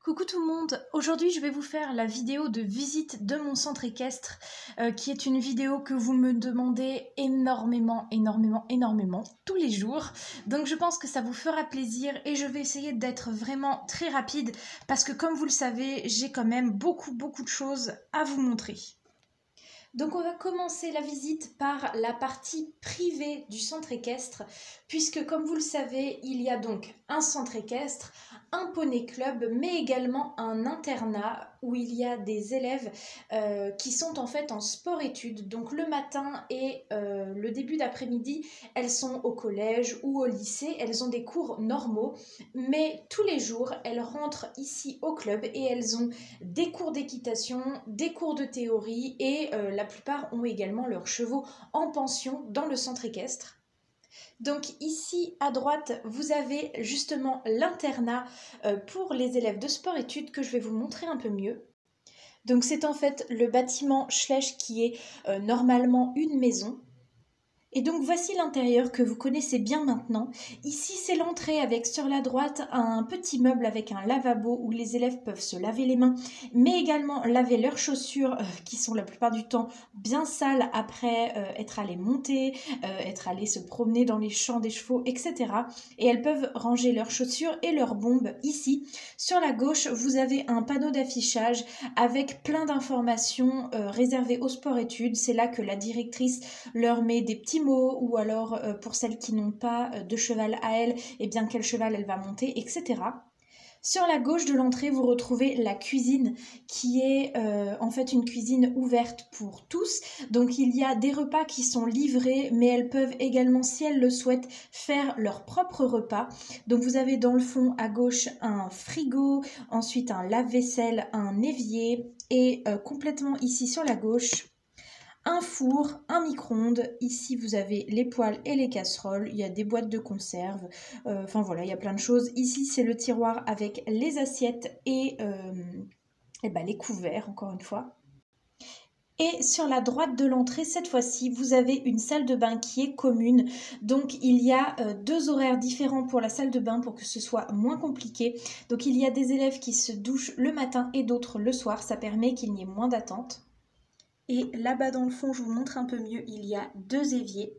Coucou tout le monde, aujourd'hui je vais vous faire la vidéo de visite de mon centre équestre qui est une vidéo que vous me demandez énormément tous les jours. Donc je pense que ça vous fera plaisir et je vais essayer d'être vraiment très rapide parce que comme vous le savez, j'ai quand même beaucoup de choses à vous montrer. Donc on va commencer la visite par la partie privée du centre équestre, puisque comme vous le savez, il y a donc un centre équestre, un poney club, mais également un internat où il y a des élèves qui sont en fait en sport-études. Donc le matin et le début d'après-midi, elles sont au collège ou au lycée, elles ont des cours normaux, mais tous les jours, elles rentrent ici au club et elles ont des cours d'équitation, des cours de théorie et la plupart ont également leurs chevaux en pension dans le centre équestre. Donc ici à droite, vous avez justement l'internat pour les élèves de sport-études que je vais vous montrer un peu mieux. Donc c'est en fait le bâtiment Schleich qui est normalement une maison. Et donc voici l'intérieur que vous connaissez bien maintenant. Ici c'est l'entrée avec sur la droite un petit meuble avec un lavabo où les élèves peuvent se laver les mains, mais également laver leurs chaussures qui sont la plupart du temps bien sales après être allées monter, être allées se promener dans les champs des chevaux, etc. Et elles peuvent ranger leurs chaussures et leurs bombes ici. Sur la gauche, vous avez un panneau d'affichage avec plein d'informations réservées au sport-études. C'est là que la directrice leur met des petits mots ou alors pour celles qui n'ont pas de cheval à elle, et bien quel cheval elle va monter, etc. Sur la gauche de l'entrée, vous retrouvez la cuisine qui est en fait une cuisine ouverte pour tous. Donc il y a des repas qui sont livrés, mais elles peuvent également, si elles le souhaitent, faire leur propre repas. Donc vous avez dans le fond à gauche un frigo, ensuite un lave-vaisselle, un évier et complètement ici sur la gauche, un four, un micro-ondes. Ici, vous avez les poêles et les casseroles. Il y a des boîtes de conserve. Enfin voilà, il y a plein de choses. Ici, c'est le tiroir avec les assiettes et les couverts, encore une fois. Et sur la droite de l'entrée, cette fois-ci, vous avez une salle de bain qui est commune. Donc, il y a deux horaires différents pour la salle de bain pour que ce soit moins compliqué. Donc, il y a des élèves qui se douchent le matin et d'autres le soir. Ça permet qu'il n'y ait moins d'attente. Et là-bas dans le fond, je vous montre un peu mieux, il y a deux éviers.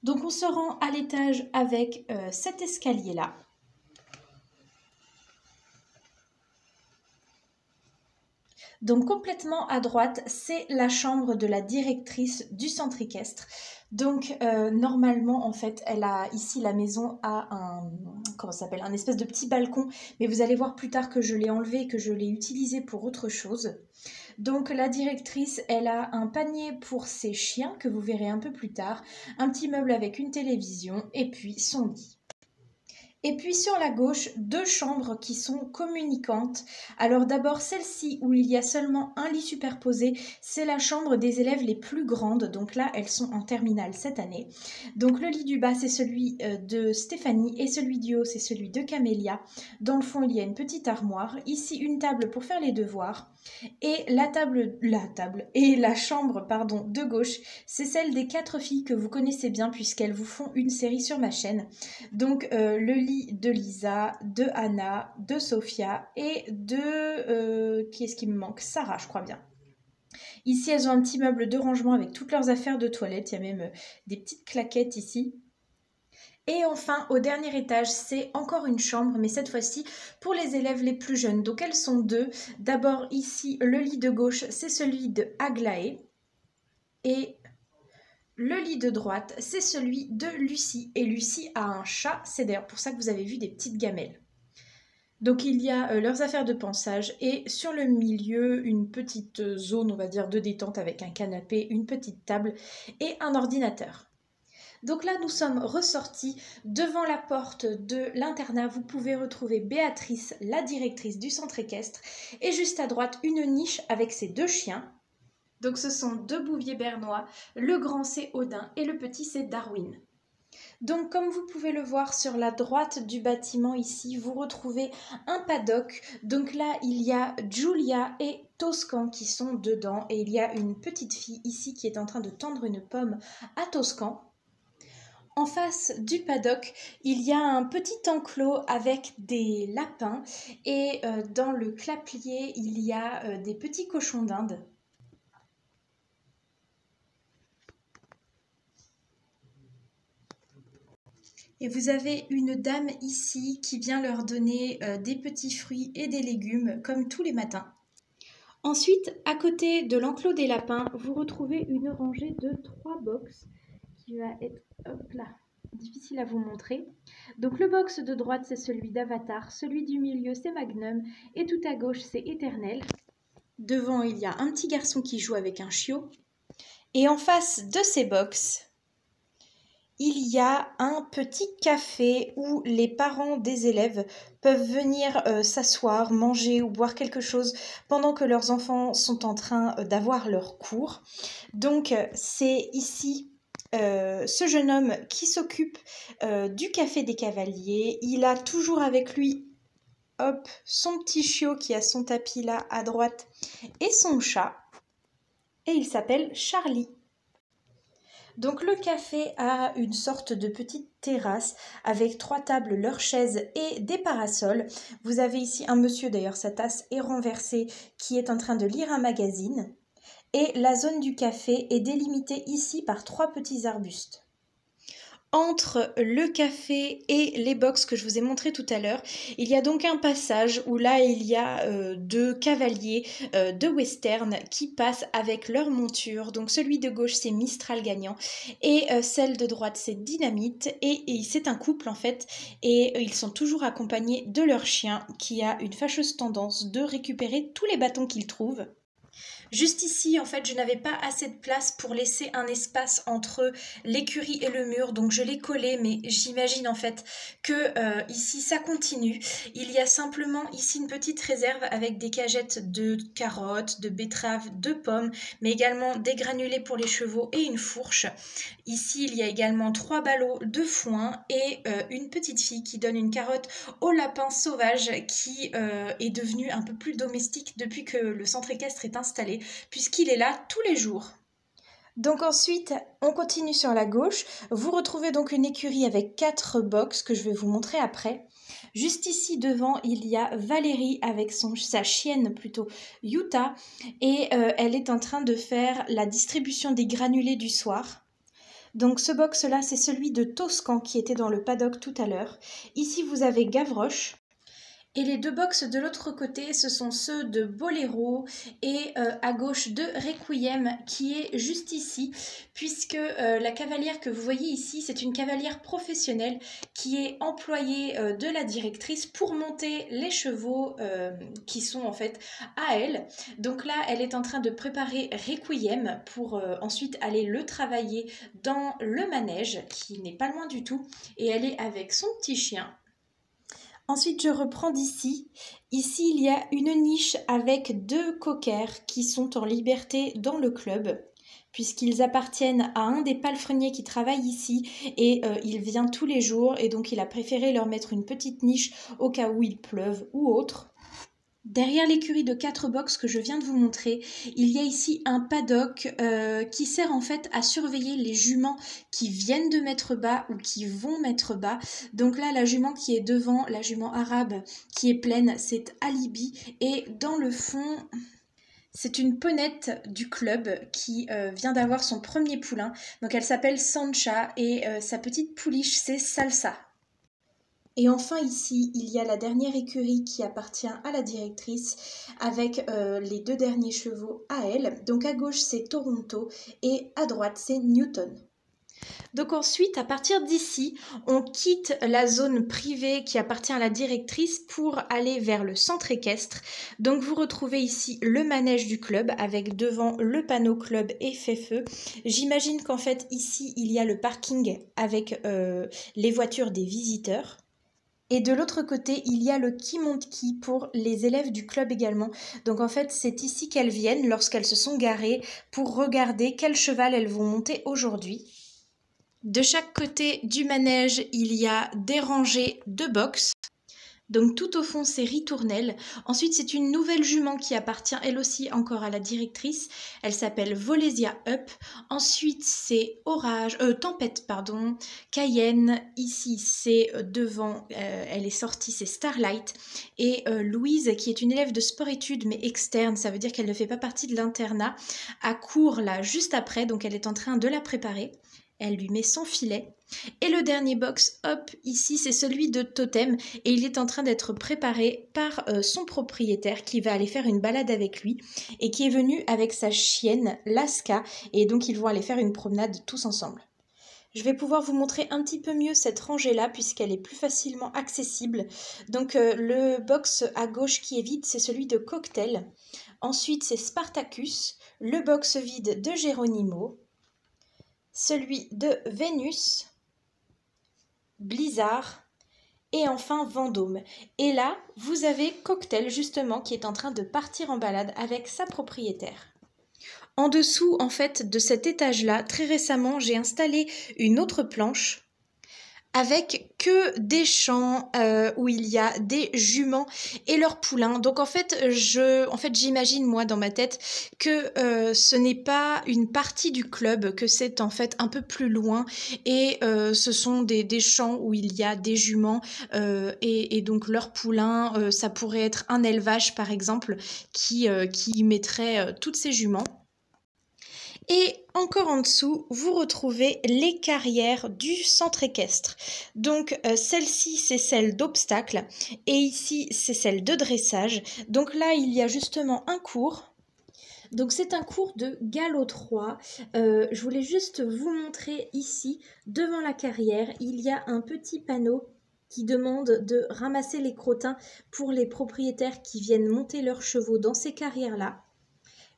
Donc on se rend à l'étage avec cet escalier-là. Donc complètement à droite, c'est la chambre de la directrice du centre équestre. Donc normalement en fait, elle a ici la maison a un espèce de petit balcon, mais vous allez voir plus tard que je l'ai enlevé et que je l'ai utilisé pour autre chose. Donc la directrice, elle a un panier pour ses chiens que vous verrez un peu plus tard, un petit meuble avec une télévision et puis son lit. Et puis sur la gauche, deux chambres qui sont communicantes. Alors d'abord celle-ci où il y a seulement un lit superposé, c'est la chambre des élèves les plus grandes. Donc là, elles sont en terminale cette année. Donc le lit du bas, c'est celui de Stéphanie et celui du haut, c'est celui de Camélia. Dans le fond, il y a une petite armoire. Ici, une table pour faire les devoirs. Et la chambre de gauche, c'est celle des 4 filles que vous connaissez bien puisqu'elles vous font une série sur ma chaîne. Donc le lit de Lisa, de Anna, de Sophia et de... qui est-ce qui me manque? Sarah, je crois bien. Ici, elles ont un petit meuble de rangement avec toutes leurs affaires de toilette. Il y a même des petites claquettes ici. Et enfin, au dernier étage, c'est encore une chambre, mais cette fois-ci pour les élèves les plus jeunes. Donc elles sont deux. D'abord ici, le lit de gauche, c'est celui de Aglaé. Et le lit de droite, c'est celui de Lucie. Et Lucie a un chat, c'est d'ailleurs pour ça que vous avez vu des petites gamelles. Donc il y a leurs affaires de pansage et sur le milieu, une petite zone, on va dire, de détente avec un canapé, une petite table et un ordinateur. Donc là, nous sommes ressortis devant la porte de l'internat. Vous pouvez retrouver Béatrice, la directrice du centre équestre, et juste à droite, une niche avec ses deux chiens. Donc ce sont deux bouviers bernois, le grand c'est Odin et le petit c'est Darwin. Donc comme vous pouvez le voir sur la droite du bâtiment ici, vous retrouvez un paddock. Donc là, il y a Julia et Toscan qui sont dedans et il y a une petite fille ici qui est en train de tendre une pomme à Toscan. En face du paddock, il y a un petit enclos avec des lapins et dans le claplier, il y a des petits cochons d'Inde. Et vous avez une dame ici qui vient leur donner des petits fruits et des légumes comme tous les matins. Ensuite, à côté de l'enclos des lapins, vous retrouvez une rangée de 3 box qui va être difficile à vous montrer. Donc le box de droite, c'est celui d'Avatar, celui du milieu, c'est Magnum, et tout à gauche, c'est Éternel. Devant, il y a un petit garçon qui joue avec un chiot. Et en face de ces box, il y a un petit café où les parents des élèves peuvent venir s'asseoir, manger ou boire quelque chose pendant que leurs enfants sont en train d'avoir leur cours. Donc c'est ici ce jeune homme qui s'occupe du café des cavaliers. Il a toujours avec lui son petit chiot qui a son tapis là à droite et son chat. Et il s'appelle Charlie. Donc le café a une sorte de petite terrasse avec 3 tables, leurs chaises et des parasols. Vous avez ici un monsieur, d'ailleurs sa tasse est renversée, qui est en train de lire un magazine. Et la zone du café est délimitée ici par 3 petits arbustes. Entre le café et les box que je vous ai montré tout à l'heure, il y a donc un passage où là il y a 2 cavaliers de western qui passent avec leur monture. Donc celui de gauche c'est Mistral gagnant et celle de droite c'est Dynamite et c'est un couple en fait et ils sont toujours accompagnés de leur chien qui a une fâcheuse tendance de récupérer tous les bâtons qu'il trouve. Juste ici, en fait, je n'avais pas assez de place pour laisser un espace entre l'écurie et le mur, donc je l'ai collé, mais j'imagine en fait que ici ça continue. Il y a simplement ici une petite réserve avec des cagettes de carottes, de betteraves, de pommes, mais également des granulés pour les chevaux et une fourche. Ici, il y a également 3 ballots de foin et une petite fille qui donne une carotte au lapin sauvage qui est devenu un peu plus domestique depuis que le centre équestre est installé, puisqu'il est là tous les jours. Donc ensuite, on continue sur la gauche. Vous retrouvez donc une écurie avec 4 box que je vais vous montrer après. Juste ici devant, il y a Valérie avec sa chienne plutôt Yuta et elle est en train de faire la distribution des granulés du soir. Donc ce box-là, c'est celui de Toscan qui était dans le paddock tout à l'heure. Ici, vous avez Gavroche. Et les 2 box de l'autre côté, ce sont ceux de Boléro et à gauche de Requiem qui est juste ici, puisque la cavalière que vous voyez ici, c'est une cavalière professionnelle qui est employée de la directrice pour monter les chevaux qui sont en fait à elle. Donc là, elle est en train de préparer Requiem pour ensuite aller le travailler dans le manège qui n'est pas loin du tout et elle est avec son petit chien. Ensuite, je reprends d'ici. Ici, il y a une niche avec 2 cockers qui sont en liberté dans le club, puisqu'ils appartiennent à un des palefreniers qui travaille ici et il vient tous les jours et donc il a préféré leur mettre une petite niche au cas où il pleuve ou autre. Derrière l'écurie de 4 box que je viens de vous montrer, il y a ici un paddock qui sert en fait à surveiller les juments qui viennent de mettre bas ou qui vont mettre bas. Donc là, la jument qui est devant, la jument arabe qui est pleine, c'est Alibi. Et dans le fond, c'est une ponette du club qui vient d'avoir son premier poulain. Donc elle s'appelle Sancha et sa petite pouliche, c'est Salsa. Et enfin ici, il y a la dernière écurie qui appartient à la directrice avec les 2 derniers chevaux à elle. Donc à gauche c'est Toronto et à droite c'est Newton. Donc ensuite, à partir d'ici, on quitte la zone privée qui appartient à la directrice pour aller vers le centre équestre. Donc vous retrouvez ici le manège du club avec devant le panneau club et fait-feu. J'imagine qu'en fait ici, il y a le parking avec les voitures des visiteurs. Et de l'autre côté, il y a le qui monte qui pour les élèves du club également. Donc en fait, c'est ici qu'elles viennent lorsqu'elles se sont garées pour regarder quel cheval elles vont monter aujourd'hui. De chaque côté du manège, il y a des rangées de box. Donc tout au fond, c'est Ritournelle. Ensuite, c'est une nouvelle jument qui appartient elle aussi encore à la directrice. Elle s'appelle Volesia Up. Ensuite, c'est Tempête, pardon. Cayenne, ici, c'est devant, elle est sortie, c'est Starlight. Et Louise, qui est une élève de sport-études, mais externe, ça veut dire qu'elle ne fait pas partie de l'internat, a cours là, juste après, donc elle est en train de la préparer. Elle lui met son filet. Et le dernier box, hop, ici, c'est celui de Totem. Et il est en train d'être préparé par son propriétaire qui va aller faire une balade avec lui et qui est venu avec sa chienne, Laska. Et donc, ils vont aller faire une promenade tous ensemble. Je vais pouvoir vous montrer un petit peu mieux cette rangée-là puisqu'elle est plus facilement accessible. Donc, le box à gauche qui est vide, c'est celui de Cocktail. Ensuite, c'est Spartacus. Le box vide de Geronimo. Celui de Vénus, Blizzard et enfin Vendôme. Et là, vous avez Cocktail justement qui est en train de partir en balade avec sa propriétaire. En dessous, en fait, de cet étage-là, très récemment, j'ai installé une autre planche avec que des champs où il y a des juments et leurs poulains. Donc en fait, j'imagine moi dans ma tête que ce n'est pas une partie du club, que c'est en fait un peu plus loin et ce sont des champs où il y a des juments et donc leurs poulains. Ça pourrait être un élevage par exemple qui mettrait toutes ces juments. Et encore en dessous, vous retrouvez les carrières du centre équestre. Donc celle-ci, c'est celle d'obstacle et ici, c'est celle de dressage. Donc là, il y a justement un cours. Donc c'est un cours de galop 3. Je voulais juste vous montrer ici, devant la carrière, il y a un petit panneau qui demande de ramasser les crottins pour les propriétaires qui viennent monter leurs chevaux dans ces carrières-là.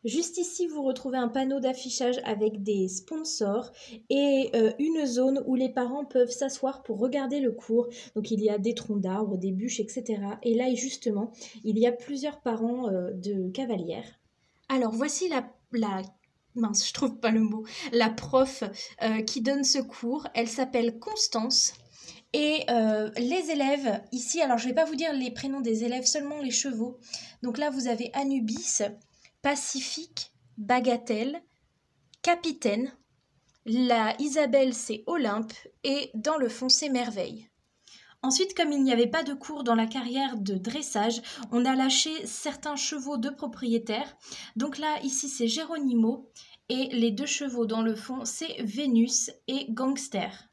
Juste ici, vous retrouvez un panneau d'affichage avec des sponsors et une zone où les parents peuvent s'asseoir pour regarder le cours. Donc il y a des troncs d'arbres, des bûches, etc. Et là, justement, il y a plusieurs parents de cavalières. Alors voici mince, je trouve pas le mot, la prof qui donne ce cours. Elle s'appelle Constance. Et les élèves, ici, alors je ne vais pas vous dire les prénoms des élèves, seulement les chevaux. Donc là, vous avez Anubis, Pacifique, Bagatelle, Capitaine. La Isabelle, c'est Olympe. Et dans le fond, c'est Merveille. Ensuite, comme il n'y avait pas de cours dans la carrière de dressage, on a lâché certains chevaux de propriétaires. Donc là, ici, c'est Geronimo. Et les deux chevaux dans le fond, c'est Vénus et Gangster.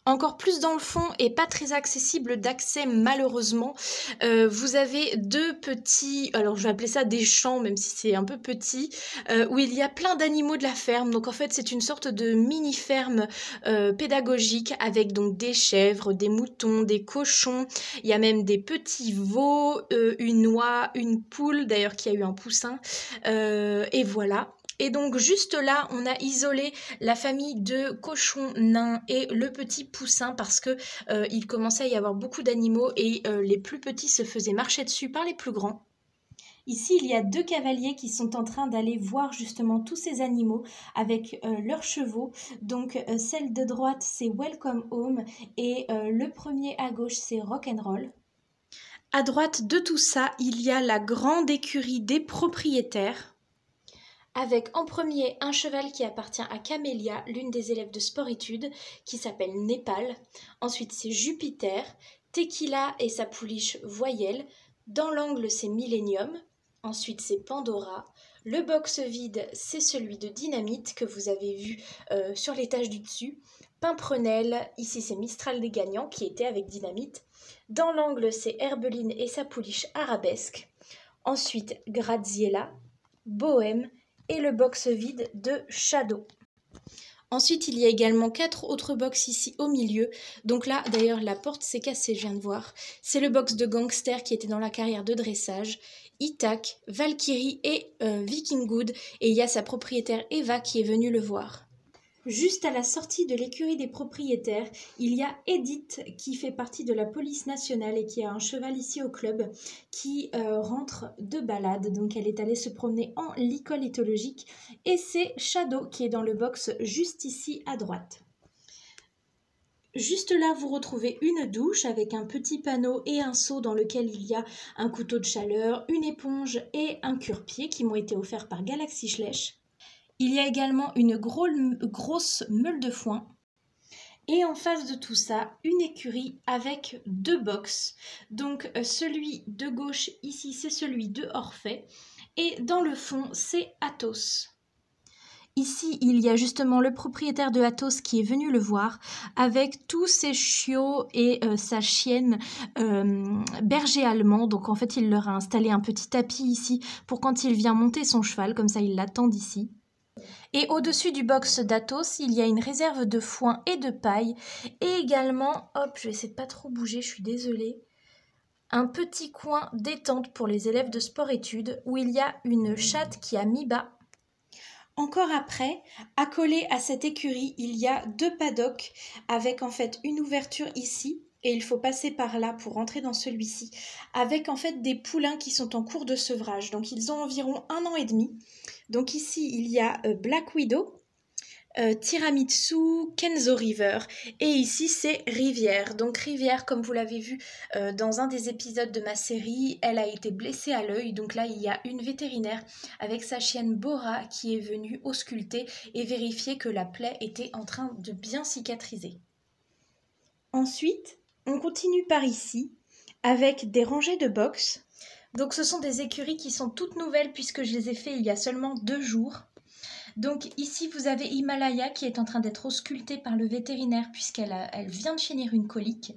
Encore plus dans le fond et pas très accessible d'accès malheureusement, vous avez deux petits, alors je vais appeler ça des champs même si c'est un peu petit, où il y a plein d'animaux de la ferme. Donc en fait c'est une sorte de mini ferme pédagogique avec donc des chèvres, des moutons, des cochons, il y a même des petits veaux, une oie, une poule d'ailleurs qui a eu un poussin, et voilà. Et donc juste là, on a isolé la famille de cochons nains et le petit poussin parce que il commençait à y avoir beaucoup d'animaux et les plus petits se faisaient marcher dessus par les plus grands. Ici, il y a deux cavaliers qui sont en train d'aller voir justement tous ces animaux avec leurs chevaux. Donc celle de droite, c'est Welcome Home et le premier à gauche, c'est Rock'n'Roll. À droite de tout ça, il y a la grande écurie des propriétaires, avec en premier un cheval qui appartient à Camélia, l'une des élèves de sport-études, qui s'appelle Népal. Ensuite, c'est Jupiter, Tequila et sa pouliche Voyelle. Dans l'angle, c'est Millennium. Ensuite, c'est Pandora. Le box vide, c'est celui de Dynamite que vous avez vu sur l'étage du dessus. Pimprenelle, ici c'est Mistral des gagnants qui était avec Dynamite. Dans l'angle, c'est Herbeline et sa pouliche Arabesque. Ensuite, Graziella, Bohème et le box vide de Shadow. Ensuite, il y a également 4 autres box ici au milieu. Donc là, d'ailleurs, la porte s'est cassée, je viens de voir. C'est le box de Gangster qui était dans la carrière de dressage. Itac, Valkyrie et Viking Good. Et il y a sa propriétaire Eva qui est venue le voir. Juste à la sortie de l'écurie des propriétaires, il y a Edith qui fait partie de la police nationale et qui a un cheval ici au club qui rentre de balade. Donc elle est allée se promener en licol éthologique. Et c'est Shadow qui est dans le box juste ici à droite. Juste là, vous retrouvez une douche avec un petit panneau et un seau dans lequel il y a un couteau de chaleur, une éponge et un cure-pied qui m'ont été offerts par Galaxy Schlech. Il y a également une grosse meule de foin. Et en face de tout ça, une écurie avec 2 box. Donc celui de gauche ici, c'est celui de Orphée. Et dans le fond, c'est Athos. Ici, il y a justement le propriétaire de Athos qui est venu le voir avec tous ses chiots et sa chienne berger allemand. Donc en fait, il leur a installé un petit tapis ici pour quand il vient monter son cheval, comme ça il l'attend d'ici. Et au-dessus du box d'Athos, il y a une réserve de foin et de paille. Et également, hop, je vais essayer de pas trop bouger, je suis désolée, un petit coin détente pour les élèves de sport-études où il y a une chatte qui a mis bas. Encore après, accolé à cette écurie, il y a 2 paddocks avec en fait une ouverture ici et il faut passer par là pour rentrer dans celui-ci avec en fait des poulains qui sont en cours de sevrage. Donc ils ont environ 1 an et demi. Donc ici, il y a Black Widow, Tiramisu, Kenzo River et ici c'est Rivière. Donc Rivière, comme vous l'avez vu dans un des épisodes de ma série, elle a été blessée à l'œil. Donc là il y a une vétérinaire avec sa chienne Bora qui est venue ausculter et vérifier que la plaie était en train de bien cicatriser. Ensuite, on continue par ici avec des rangées de box. Donc ce sont des écuries qui sont toutes nouvelles puisque je les ai fait il y a seulement 2 jours. Donc ici vous avez Himalaya qui est en train d'être auscultée par le vétérinaire puisqu'elle vient de finir une colique.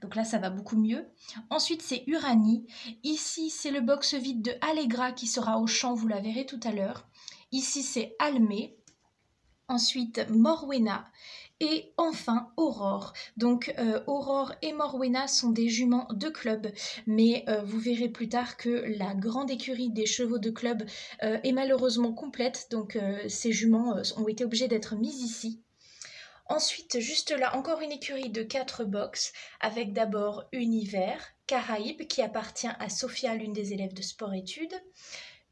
Donc là ça va beaucoup mieux. Ensuite c'est Uranie. Ici c'est le box vide de Allegra qui sera au champ, vous la verrez tout à l'heure. Ici c'est Almé. Ensuite Morwena. Et enfin Aurore. Donc Aurore et Morwena sont des juments de club, mais vous verrez plus tard que la grande écurie des chevaux de club est malheureusement complète, donc ces juments ont été obligés d'être mis ici. Ensuite, juste là, encore une écurie de 4 box, avec d'abord Univers, Caraïbes, qui appartient à Sophia, l'une des élèves de sport-études,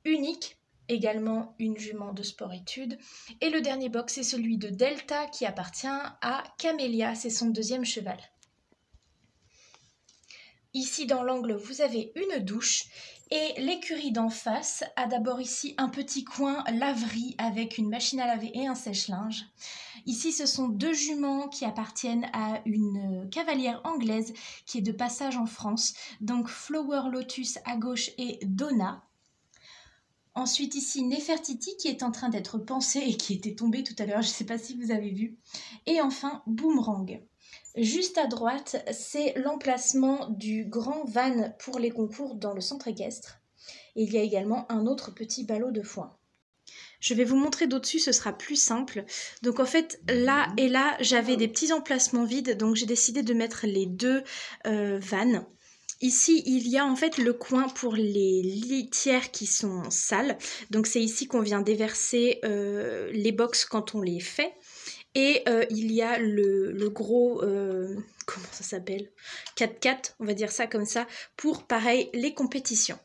Unique, également une jument de sport-études. Et le dernier box, c'est celui de Delta qui appartient à Camélia, c'est son 2e cheval. Ici dans l'angle, vous avez une douche et l'écurie d'en face a d'abord ici un petit coin laverie avec une machine à laver et un sèche-linge. Ici, ce sont 2 juments qui appartiennent à une cavalière anglaise qui est de passage en France. Donc Flower Lotus à gauche et Donna. Ensuite ici Nefertiti qui est en train d'être pansée et qui était tombée tout à l'heure, je ne sais pas si vous avez vu. Et enfin Boomerang. Juste à droite, c'est l'emplacement du grand van pour les concours dans le centre équestre. Et il y a également un autre petit ballot de foin. Je vais vous montrer d'au-dessus, ce sera plus simple. Donc en fait, là et là, j'avais des petits emplacements vides, donc j'ai décidé de mettre les 2 vannes. Ici, il y a en fait le coin pour les litières qui sont sales. Donc c'est ici qu'on vient déverser les box quand on les fait. Et il y a le gros, comment ça s'appelle, 4x4, on va dire ça comme ça, pour pareil les compétitions.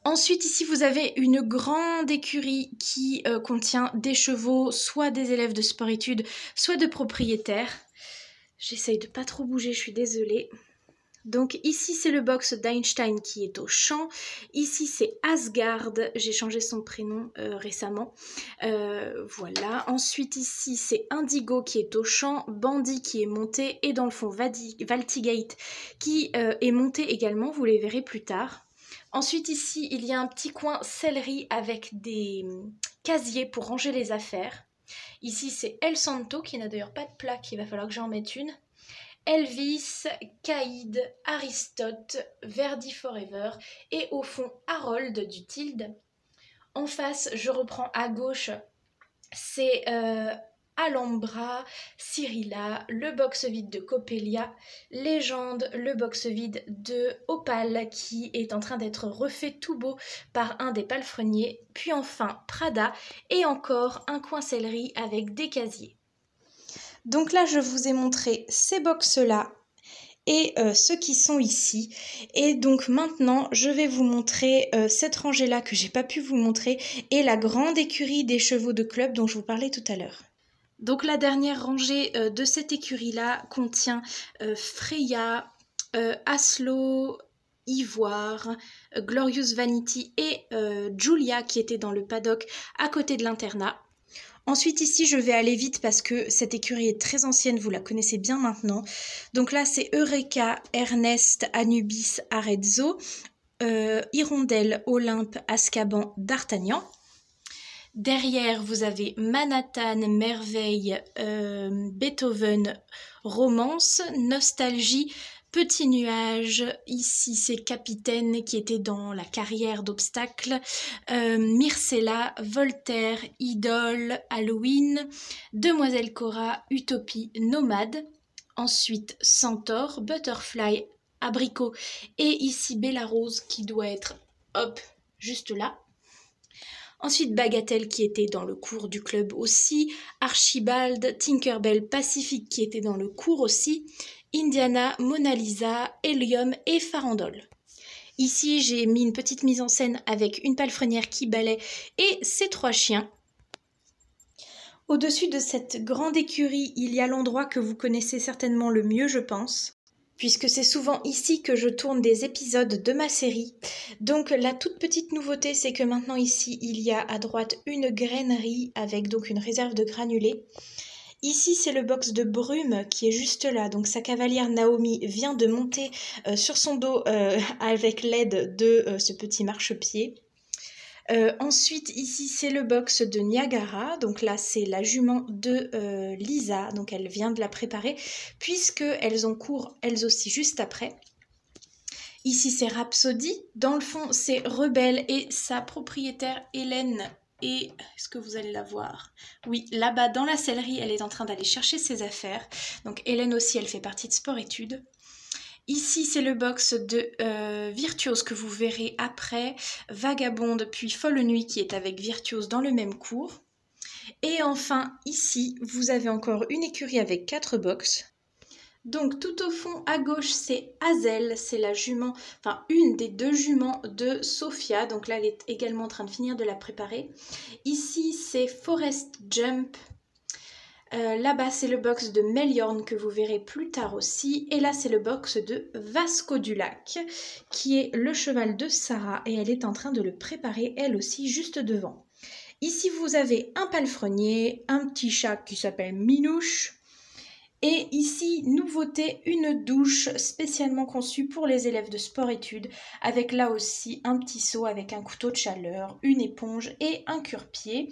Ensuite, ici, vous avez une grande écurie qui contient des chevaux, soit des élèves de sport-études, soit de propriétaires. J'essaye de pas trop bouger, je suis désolée. Donc ici c'est le box d'Einstein qui est au champ, ici c'est Asgard, j'ai changé son prénom récemment, voilà. Ensuite ici c'est Indigo qui est au champ, Bandit qui est monté et dans le fond Valtigate qui est monté également, vous les verrez plus tard. Ensuite ici il y a un petit coin céleri avec des casiers pour ranger les affaires. Ici c'est El Santo qui n'a d'ailleurs pas de plaque, il va falloir que j'en mette une. Elvis, Caïd, Aristote, Verdi Forever et au fond Harold du Tilde. En face, je reprends à gauche, c'est Alhambra, Cyrilla, le box vide de Coppelia, Légende, le box vide de Opale qui est en train d'être refait tout beau par un des palefreniers, puis enfin Prada et encore un coin céleri avec des casiers. Donc là, je vous ai montré ces box-là et ceux qui sont ici. Et donc maintenant, je vais vous montrer cette rangée-là que j'ai pas pu vous montrer et la grande écurie des chevaux de club dont je vous parlais tout à l'heure. Donc la dernière rangée de cette écurie-là contient Freya, Aslo, Ivoire, Glorious Vanity et Julia qui était dans le paddock à côté de l'internat. Ensuite ici je vais aller vite parce que cette écurie est très ancienne, vous la connaissez bien maintenant. Donc là c'est Eureka, Ernest, Anubis, Arezzo, Hirondelle, Olympe, Azkaban, D'Artagnan. Derrière vous avez Manhattan, Merveille, Beethoven, Romance, Nostalgie, Petit Nuage, ici c'est Capitaine qui était dans la carrière d'obstacles, Myrcella, Voltaire, Idole, Halloween, Demoiselle Cora, Utopie, Nomade, ensuite Centaure, Butterfly, Abricot et ici Bella Rose qui doit être, hop, juste là. Ensuite Bagatelle qui était dans le cours du club aussi, Archibald, Tinkerbell, Pacifique qui était dans le cours aussi, Indiana, Mona Lisa, Helium et Farandole. Ici j'ai mis une petite mise en scène avec une palefrenière qui balaie et ses 3 chiens. Au-dessus de cette grande écurie, il y a l'endroit que vous connaissez certainement le mieux je pense, puisque c'est souvent ici que je tourne des épisodes de ma série. Donc la toute petite nouveauté, c'est que maintenant ici, il y a à droite une grainerie avec donc une réserve de granulés. Ici, c'est le box de Brume qui est juste là. Donc sa cavalière Naomi vient de monter sur son dos avec l'aide de ce petit marchepied. Ensuite ici c'est le box de Niagara, donc là c'est la jument de Lisa, donc elle vient de la préparer puisque elles ont cours elles aussi juste après. Ici c'est Rhapsody, dans le fond c'est Rebelle et sa propriétaire Hélène. Et est-ce que vous allez la voir? Oui, là-bas dans la sellerie elle est en train d'aller chercher ses affaires, donc Hélène aussi elle fait partie de sport-études. Ici, c'est le box de Virtuose que vous verrez après, Vagabonde puis Folle Nuit qui est avec Virtuose dans le même cours. Et enfin, ici, vous avez encore une écurie avec 4 box. Donc tout au fond à gauche, c'est Hazel, c'est la jument, enfin une des 2 juments de Sophia. Donc là, elle est également en train de finir de la préparer. Ici, c'est Forest Jump. Là-bas, c'est le box de Meliorn que vous verrez plus tard aussi. Et là, c'est le box de Vasco du Lac, qui est le cheval de Sarah. Et elle est en train de le préparer, elle aussi, juste devant. Ici, vous avez un palefrenier, un petit chat qui s'appelle Minouche. Et ici, nouveauté, une douche spécialement conçue pour les élèves de sport-études, avec là aussi un petit seau avec un couteau de chaleur, une éponge et un cure-pied.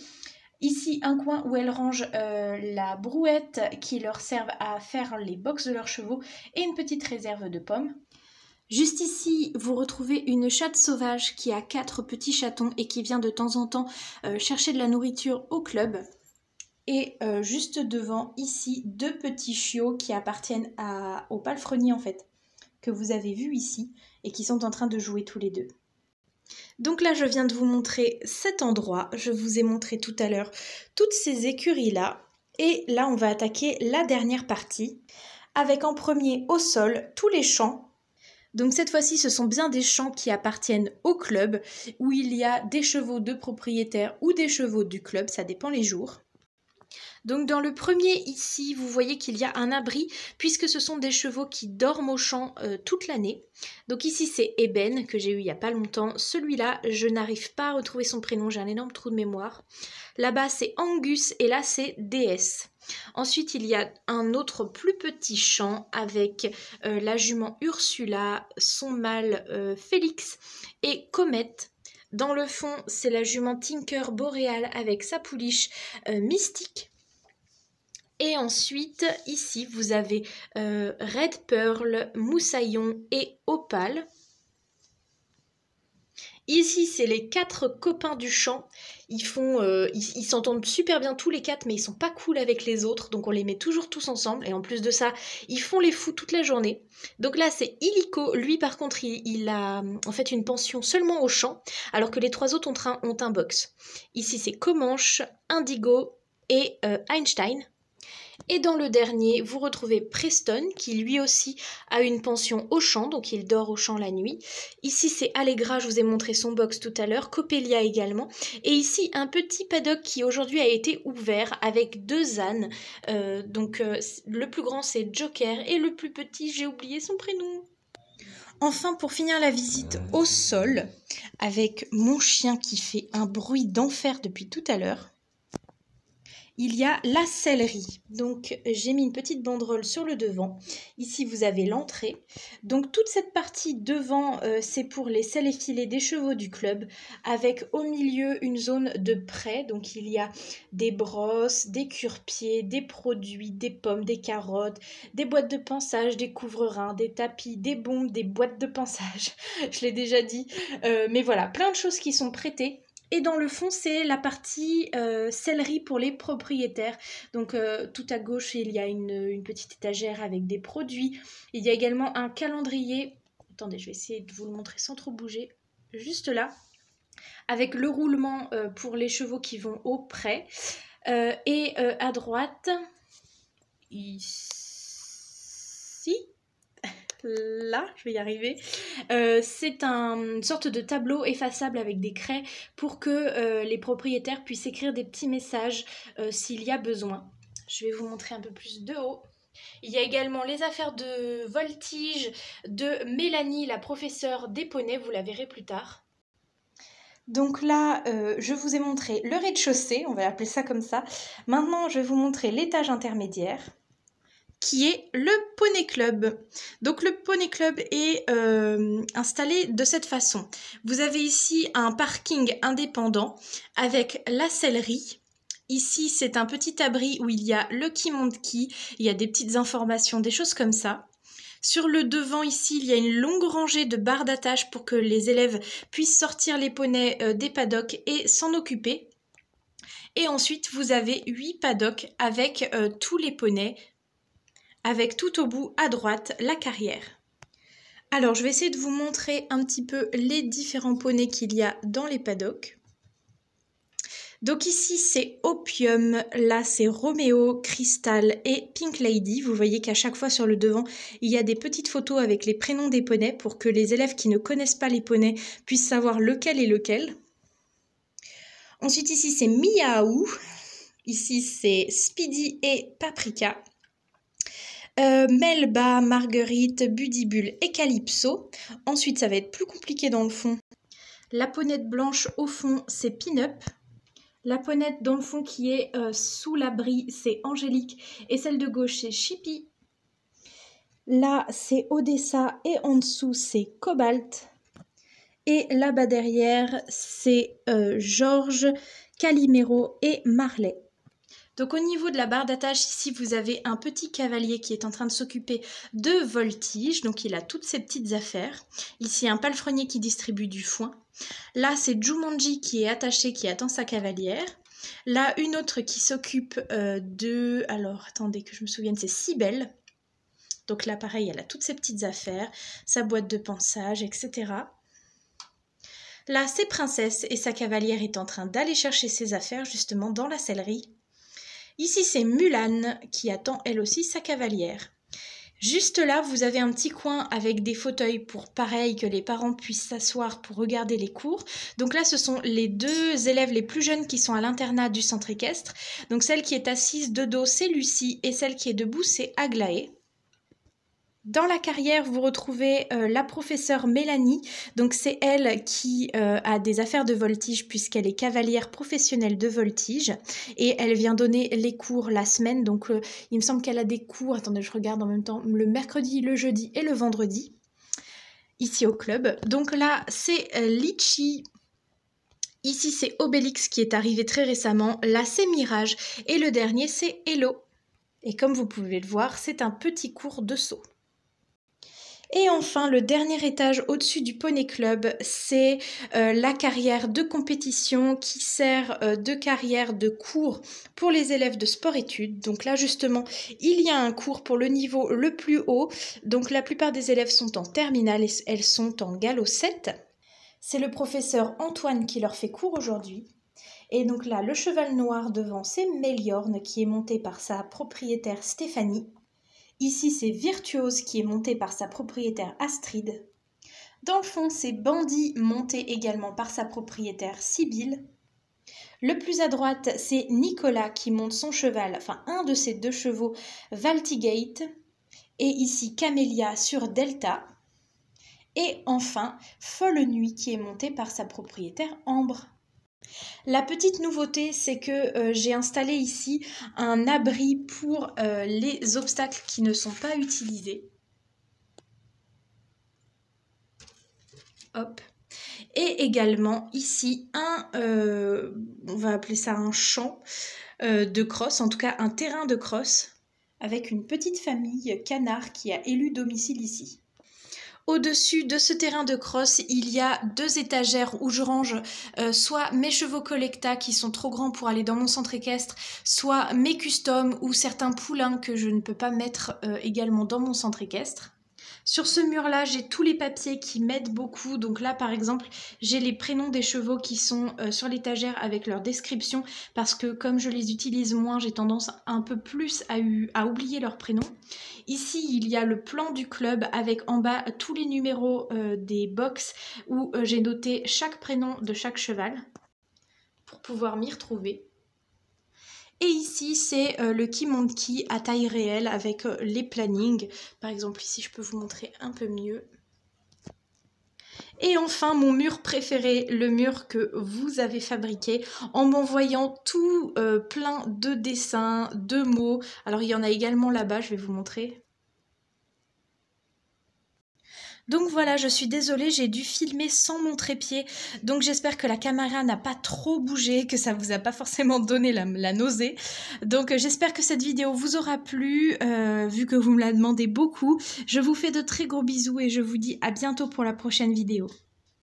Ici, un coin où elles rangent la brouette qui leur servent à faire les box de leurs chevaux et une petite réserve de pommes. Juste ici, vous retrouvez une chatte sauvage qui a 4 petits chatons et qui vient de temps en temps chercher de la nourriture au club. Et juste devant, ici, 2 petits chiots qui appartiennent au palefrenier en fait, que vous avez vu ici et qui sont en train de jouer tous les 2. Donc là, je viens de vous montrer cet endroit. Je vous ai montré tout à l'heure toutes ces écuries-là. Et là, on va attaquer la dernière partie, avec en premier au sol tous les champs. Donc cette fois-ci, ce sont bien des champs qui appartiennent au club, où il y a des chevaux de propriétaires ou des chevaux du club, ça dépend les jours. Donc dans le premier ici, vous voyez qu'il y a un abri puisque ce sont des chevaux qui dorment au champ toute l'année. Donc ici c'est Eben que j'ai eu il n'y a pas longtemps. Celui-là, je n'arrive pas à retrouver son prénom, j'ai un énorme trou de mémoire. Là-bas c'est Angus et là c'est DS. Ensuite il y a un autre plus petit champ avec la jument Ursula, son mâle Félix et Comet. Dans le fond c'est la jument Tinker Boréal avec sa pouliche Mystique. Et ensuite, ici, vous avez Red Pearl, Moussaillon et Opale. Ici, c'est les 4 copains du champ. Ils s'entendent super bien tous les 4, mais ils sont pas cool avec les autres. Donc on les met toujours tous ensemble. Et en plus de ça, ils font les fous toute la journée. Donc là, c'est Illico. Lui, par contre, il a en fait une pension seulement au champ, alors que les 3 autres ont un box. Ici, c'est Comanche, Indigo et Einstein. Et dans le dernier, vous retrouvez Preston, qui lui aussi a une pension au champ, donc il dort au champ la nuit. Ici, c'est Allegra, je vous ai montré son box tout à l'heure, Coppelia également. Et ici, un petit paddock qui aujourd'hui a été ouvert avec 2 ânes. Le plus grand, c'est Joker, et le plus petit, j'ai oublié son prénom. Enfin, pour finir la visite au sol, avec mon chien qui fait un bruit d'enfer depuis tout à l'heure, il y a la sellerie. Donc j'ai mis une petite banderole sur le devant. Ici vous avez l'entrée. Donc toute cette partie devant c'est pour les selles et filets des chevaux du club, avec au milieu une zone de prêt. Donc il y a des brosses, des cure-pieds, des produits, des pommes, des carottes, des boîtes de pansage, des couvre-reins, des tapis, des bombes, des boîtes de pansage. Je l'ai déjà dit. Mais voilà, plein de choses qui sont prêtées. Et dans le fond, c'est la partie sellerie pour les propriétaires. Donc tout à gauche, il y a une petite étagère avec des produits. Il y a également un calendrier. Attendez, je vais essayer de vous le montrer sans trop bouger. Juste là, avec le roulement pour les chevaux qui vont au prêt. Et à droite, ici, là, je vais y arriver, c'est une sorte de tableau effaçable avec des craies pour que les propriétaires puissent écrire des petits messages s'il y a besoin. Je vais vous montrer un peu plus de haut. Il y a également les affaires de voltige de Mélanie, la professeure des poneys, vous la verrez plus tard. Donc là, je vous ai montré le rez-de-chaussée, on va appeler ça comme ça. Maintenant, je vais vous montrer l'étage intermédiaire, qui est le Poney Club. Donc le Poney Club est installé de cette façon. Vous avez ici un parking indépendant avec la sellerie. Ici, c'est un petit abri où il y a le qui monte qui, il y a des petites informations, des choses comme ça. Sur le devant ici, il y a une longue rangée de barres d'attache pour que les élèves puissent sortir les poneys des paddocks et s'en occuper. Et ensuite, vous avez 8 paddocks avec tous les poneys, avec tout au bout à droite la carrière. Alors je vais essayer de vous montrer un petit peu les différents poneys qu'il y a dans les paddocks. Donc ici c'est Opium, là c'est Roméo, Crystal et Pink Lady. Vous voyez qu'à chaque fois sur le devant il y a des petites photos avec les prénoms des poneys pour que les élèves qui ne connaissent pas les poneys puissent savoir lequel est lequel. Ensuite ici c'est Miaou, ici c'est Speedy et Paprika. Melba, Marguerite, Budibule et Calypso. Ensuite, ça va être plus compliqué dans le fond. La ponette blanche au fond, c'est Pin-Up. La ponette dans le fond qui est sous l'abri, c'est Angélique. Et celle de gauche, c'est Chippy. Là, c'est Odessa et en dessous, c'est Cobalt. Et là-bas derrière, c'est Georges, Calimero et Marley. Donc au niveau de la barre d'attache, ici vous avez un petit cavalier qui est en train de s'occuper de voltige, donc il a toutes ses petites affaires. Ici un palefrenier qui distribue du foin. Là c'est Jumanji qui est attaché, qui attend sa cavalière. Là une autre qui s'occupe de... Alors attendez que je me souvienne, c'est Cybèle. Donc là pareil, elle a toutes ses petites affaires, sa boîte de pansage, etc. Là c'est Princesse et sa cavalière est en train d'aller chercher ses affaires justement dans la sellerie. Ici, c'est Mulan qui attend elle aussi sa cavalière. Juste là, vous avez un petit coin avec des fauteuils pour pareil que les parents puissent s'asseoir pour regarder les cours. Donc là, ce sont les 2 élèves les plus jeunes qui sont à l'internat du centre équestre. Donc celle qui est assise de dos, c'est Lucie et celle qui est debout, c'est Aglaé. Dans la carrière, vous retrouvez la professeure Mélanie, donc c'est elle qui a des affaires de voltige puisqu'elle est cavalière professionnelle de voltige et elle vient donner les cours la semaine, donc il me semble qu'elle a des cours, attendez je regarde en même temps, le mercredi, le jeudi et le vendredi, ici au club. Donc là c'est Litchi, ici c'est Obélix qui est arrivé très récemment, là c'est Mirage et le dernier c'est Hello. Et comme vous pouvez le voir, c'est un petit cours de saut. Et enfin, le dernier étage au-dessus du Poney Club, c'est la carrière de compétition qui sert de carrière de cours pour les élèves de sport-études. Donc là, justement, il y a un cours pour le niveau le plus haut. Donc la plupart des élèves sont en terminale et elles sont en galop 7. C'est le professeur Antoine qui leur fait cours aujourd'hui. Et donc là, le cheval noir devant, c'est Méliorne qui est monté par sa propriétaire Stéphanie. Ici, c'est Virtuose qui est monté par sa propriétaire Astrid. Dans le fond, c'est Bandit monté également par sa propriétaire Sibylle. Le plus à droite, c'est Nicolas qui monte son cheval, enfin un de ses 2 chevaux, Valtigate. Et ici, Camélia sur Delta. Et enfin, Folle Nuit qui est montée par sa propriétaire Ambre. La petite nouveauté, c'est que j'ai installé ici un abri pour les obstacles qui ne sont pas utilisés. Hop. Et également ici on va appeler ça un champ de crosse, en tout cas un terrain de crosse, avec une petite famille canard qui a élu domicile ici. Au-dessus de ce terrain de crosse, il y a 2 étagères où je range soit mes chevaux collecta qui sont trop grands pour aller dans mon centre équestre, soit mes customs ou certains poulains que je ne peux pas mettre également dans mon centre équestre. Sur ce mur-là, j'ai tous les papiers qui m'aident beaucoup. Donc là, par exemple, j'ai les prénoms des chevaux qui sont sur l'étagère avec leur description parce que comme je les utilise moins, j'ai tendance un peu plus à oublier leurs prénoms. Ici, il y a le plan du club avec en bas tous les numéros des box où j'ai noté chaque prénom de chaque cheval pour pouvoir m'y retrouver. Et ici, c'est le Key à taille réelle avec les plannings. Par exemple, ici, je peux vous montrer un peu mieux. Et enfin, mon mur préféré, le mur que vous avez fabriqué en m'envoyant tout plein de dessins, de mots. Alors, il y en a également là-bas, je vais vous montrer. Donc voilà, je suis désolée, j'ai dû filmer sans mon trépied, donc j'espère que la caméra n'a pas trop bougé, que ça vous a pas forcément donné la nausée. Donc j'espère que cette vidéo vous aura plu, vu que vous me la demandez beaucoup. Je vous fais de très gros bisous et je vous dis à bientôt pour la prochaine vidéo.